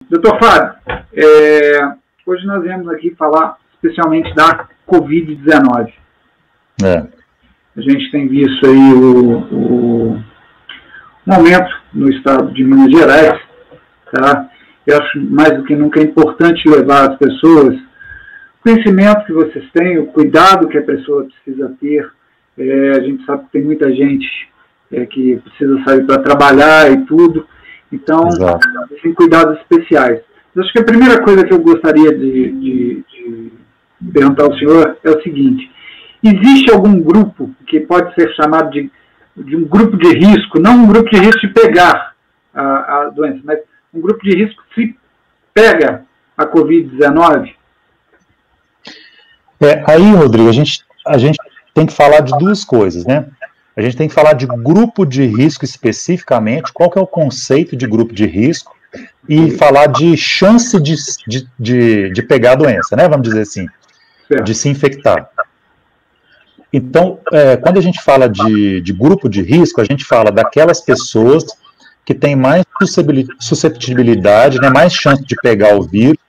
Doutor Fábio, hoje nós viemos aqui falar especialmente da Covid-19. A gente tem visto aí o momento no estado de Minas Gerais, tá? Eu acho mais do que nunca é importante levar as pessoas o conhecimento que vocês têm, o cuidado que a pessoa precisa ter. A gente sabe que tem muita gente que precisa sair para trabalhar e tudo, então tem cuidados especiais. Eu acho que a primeira coisa que eu gostaria de perguntar ao senhor é o seguinte: existe algum grupo que pode ser chamado de um grupo de risco, não um grupo de risco de pegar a doença, mas um grupo de risco se pega a Covid-19? Aí, Rodrigo, a gente tem que falar de duas coisas, né? A gente tem que falar de grupo de risco especificamente, qual que é o conceito de grupo de risco, e falar de chance de pegar a doença, né? Vamos dizer assim, de se infectar. Então, quando a gente fala de grupo de risco, a gente fala daquelas pessoas que têm mais susceptibilidade, né, mais chance de pegar o vírus,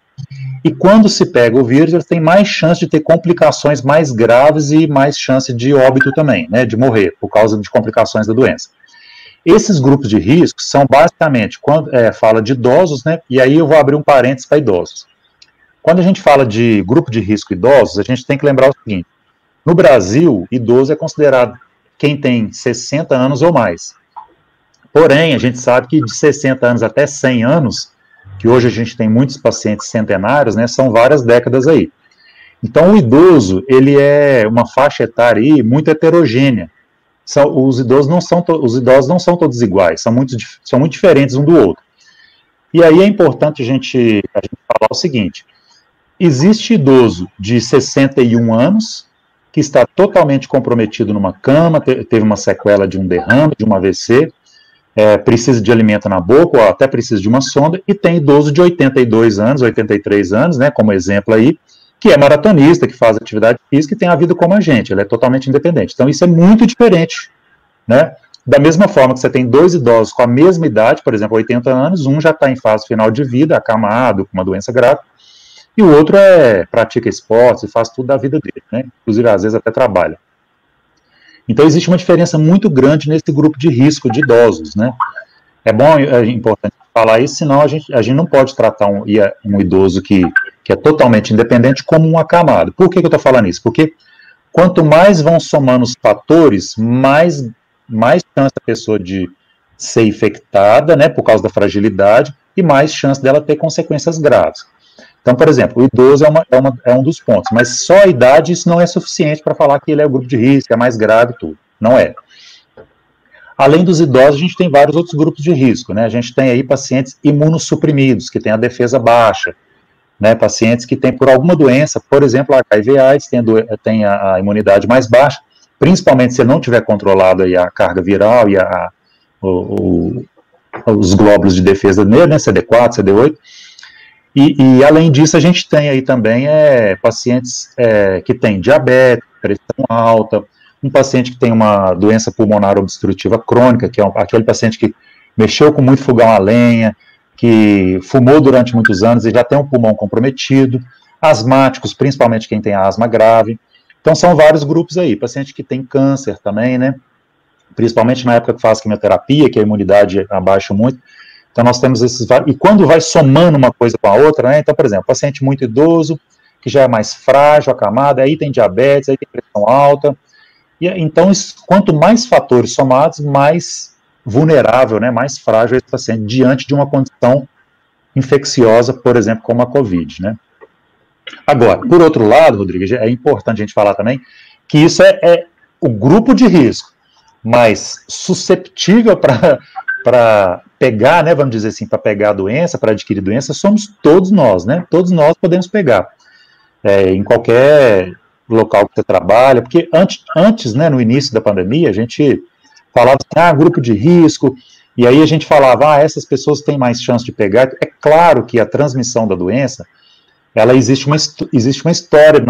e quando se pega o vírus, eles têm mais chance de ter complicações mais graves e mais chance de óbito também, né, de morrer por causa de complicações da doença. Esses grupos de risco são basicamente, quando fala de idosos, né, e aí eu vou abrir um parênteses para idosos. Quando a gente fala de grupo de risco idosos, a gente tem que lembrar o seguinte: no Brasil, idoso é considerado quem tem 60 anos ou mais. Porém, a gente sabe que de 60 anos até 100 anos, que hoje a gente tem muitos pacientes centenários, né, são várias décadas aí. Então, o idoso, ele é uma faixa etária aí muito heterogênea. Os idosos não são todos iguais, são muito diferentes um do outro. E aí é importante a gente falar o seguinte: existe idoso de 61 anos, que está totalmente comprometido numa cama, teve uma sequela de um derrame, de um AVC, precisa de alimento na boca, ou até precisa de uma sonda, e tem idoso de 82 anos, 83 anos, né, como exemplo aí, que é maratonista, que faz atividade física e tem a vida como a gente, ele é totalmente independente. Então isso é muito diferente, né? Da mesma forma que você tem dois idosos com a mesma idade, por exemplo, 80 anos, um já está em fase final de vida, acamado, com uma doença grave, e o outro pratica esportes e faz tudo da vida dele, né? Inclusive às vezes até trabalha. Então existe uma diferença muito grande nesse grupo de risco de idosos, né? É importante falar isso, senão a gente não pode tratar um idoso que é totalmente independente como um acamado. Por que eu estou falando isso? Porque quanto mais vão somando os fatores, mais chance da pessoa de ser infectada, né, por causa da fragilidade, e mais chance dela ter consequências graves. Então, por exemplo, o idoso é um dos pontos, mas só a idade, isso não é suficiente para falar que ele é o grupo de risco, é mais grave e tudo. Não é. Além dos idosos, a gente tem vários outros grupos de risco, né? A gente tem aí pacientes imunossuprimidos, que têm a defesa baixa, né? Pacientes que têm por alguma doença, por exemplo, a HIV/AIDS, tem a imunidade mais baixa, principalmente se não tiver controlado aí a carga viral e os glóbulos de defesa nele, né? CD4, CD8. E além disso, a gente tem aí também pacientes que têm diabetes, pressão alta, um paciente que tem uma doença pulmonar obstrutiva crônica, que é aquele paciente que mexeu com muito fogão a lenha, que fumou durante muitos anos e já tem um pulmão comprometido, asmáticos, principalmente quem tem asma grave. Então são vários grupos aí, paciente que tem câncer também, né? Principalmente na época que faz quimioterapia, que a imunidade abaixa muito. Então nós temos esses vários, e quando vai somando uma coisa com a outra, né? Então, por exemplo, paciente muito idoso, que já é mais frágil, acamado, aí tem diabetes, aí tem pressão alta. E então, quanto mais fatores somados, mais vulnerável, né, mais frágil esse paciente diante de uma condição infecciosa, por exemplo, como a Covid, né. Agora, por outro lado, Rodrigo, é importante a gente falar também que isso é o grupo de risco mais susceptível para pegar, né, vamos dizer assim, para pegar a doença, para adquirir doença, somos todos nós, né, todos nós podemos pegar, em qualquer local que você trabalha, porque antes, né, no início da pandemia, a gente falava assim, grupo de risco, e aí a gente falava, essas pessoas têm mais chance de pegar. É claro que a transmissão da doença, existe uma história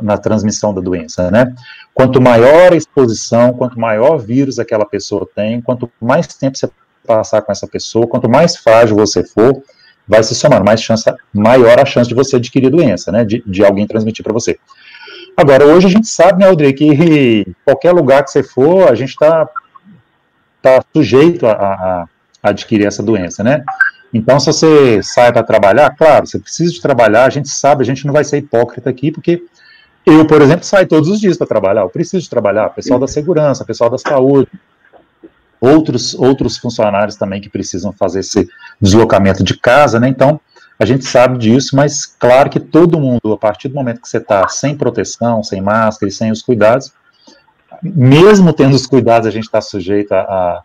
na transmissão da doença, né? Quanto maior a exposição, quanto maior vírus aquela pessoa tem, quanto mais tempo você passar com essa pessoa, quanto mais frágil você for, vai se somando, maior a chance de você adquirir a doença, né, de alguém transmitir para você. Agora, hoje a gente sabe, né, Audrey, que qualquer lugar que você for, a gente está sujeito a adquirir essa doença, né? Então, se você sai para trabalhar, claro, você precisa de trabalhar, a gente sabe, a gente não vai ser hipócrita aqui, porque eu, por exemplo, saio todos os dias para trabalhar, eu preciso de trabalhar, pessoal da segurança, pessoal da saúde, outros funcionários também que precisam fazer esse deslocamento de casa, né? Então, a gente sabe disso, mas claro que todo mundo, a partir do momento que você está sem proteção, sem máscara e sem os cuidados, mesmo tendo os cuidados, a gente está sujeito a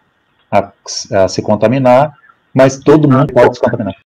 se contaminar, mas todo mundo pode se contaminar.